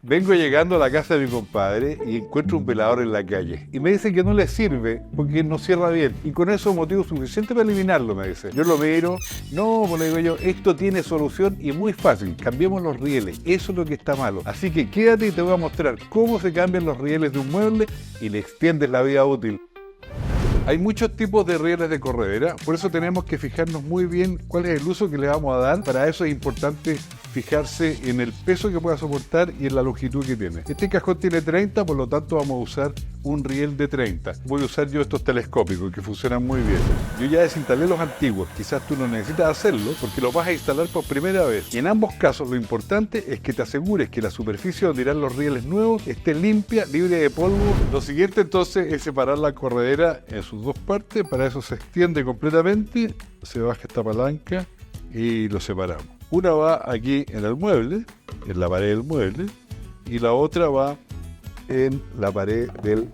Vengo llegando a la casa de mi compadre y encuentro un velador en la calle. Y me dice que no le sirve porque no cierra bien. Y con eso motivo suficiente para eliminarlo, me dice. Yo lo miro. No, pues le digo yo, esto tiene solución y muy fácil. Cambiemos los rieles. Eso es lo que está malo. Así que quédate y te voy a mostrar cómo se cambian los rieles de un mueble y le extiendes la vida útil. Hay muchos tipos de rieles de corredera, por eso tenemos que fijarnos muy bien cuál es el uso que le vamos a dar. Para eso es importante fijarse en el peso que pueda soportar y en la longitud que tiene. Este cajón tiene 30, por lo tanto vamos a usar un riel de 30. Voy a usar yo estos telescópicos que funcionan muy bien. Yo ya desinstalé los antiguos, quizás tú no necesitas hacerlo porque los vas a instalar por primera vez. Y en ambos casos lo importante es que te asegures que la superficie donde irán los rieles nuevos esté limpia, libre de polvo. Lo siguiente entonces es separar la corredera en sus dos partes. Para eso se extiende completamente, se baja esta palanca y lo separamos. Una va aquí en el mueble, en la pared del mueble, y la otra va en la pared del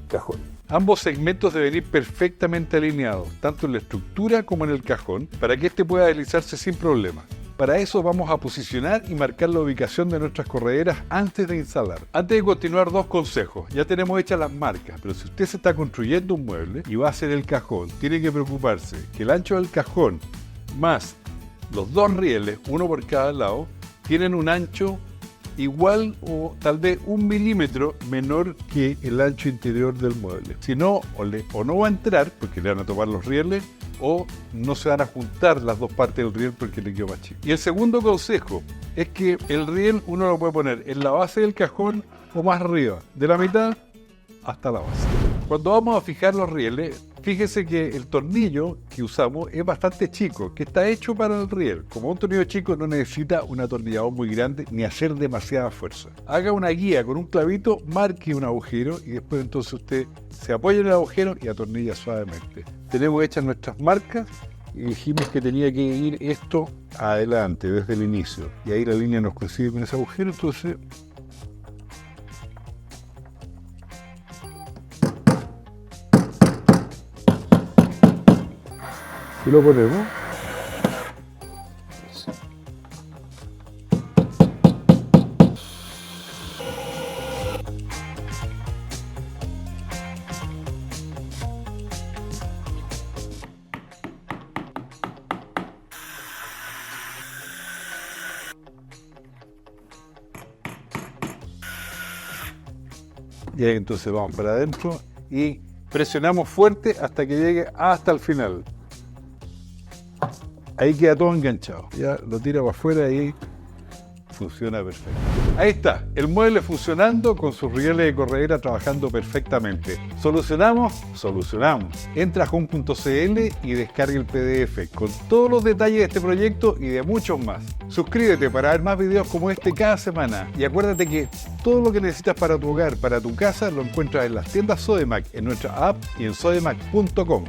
cajón. Ambos segmentos deben ir perfectamente alineados, tanto en la estructura como en el cajón, para que éste pueda deslizarse sin problemas. Para eso vamos a posicionar y marcar la ubicación de nuestras correderas antes de instalar. Antes de continuar, dos consejos. Ya tenemos hechas las marcas, pero si usted se está construyendo un mueble y va a hacer el cajón, tiene que preocuparse que el ancho del cajón más los dos rieles, uno por cada lado, tienen un ancho igual o tal vez 1 milímetro menor que el ancho interior del mueble. Si no, o no va a entrar porque le van a tomar los rieles, o no se van a juntar las dos partes del riel porque le quedó más chico. Y el segundo consejo es que el riel uno lo puede poner en la base del cajón o más arriba, de la mitad hasta la base. Cuando vamos a fijar los rieles, fíjese que el tornillo que usamos es bastante chico, que está hecho para el riel. Como un tornillo chico no necesita un atornillador muy grande ni hacer demasiada fuerza. Haga una guía con un clavito, marque un agujero y después entonces usted se apoya en el agujero y atornilla suavemente. Tenemos hechas nuestras marcas y dijimos que tenía que ir esto adelante desde el inicio. Y ahí la línea nos coincide con ese agujero, entonces y lo ponemos. Y ahí entonces vamos para adentro y presionamos fuerte hasta que llegue hasta el final. Ahí queda todo enganchado. Ya lo tira para afuera y funciona perfecto. Ahí está, el mueble funcionando con sus rieles de corredera trabajando perfectamente. ¿Solucionamos? Solucionamos. Entra a home.cl y descarga el PDF con todos los detalles de este proyecto y de muchos más. Suscríbete para ver más videos como este cada semana. Y acuérdate que todo lo que necesitas para tu hogar, para tu casa, lo encuentras en las tiendas Sodimac, en nuestra app y en sodimac.com.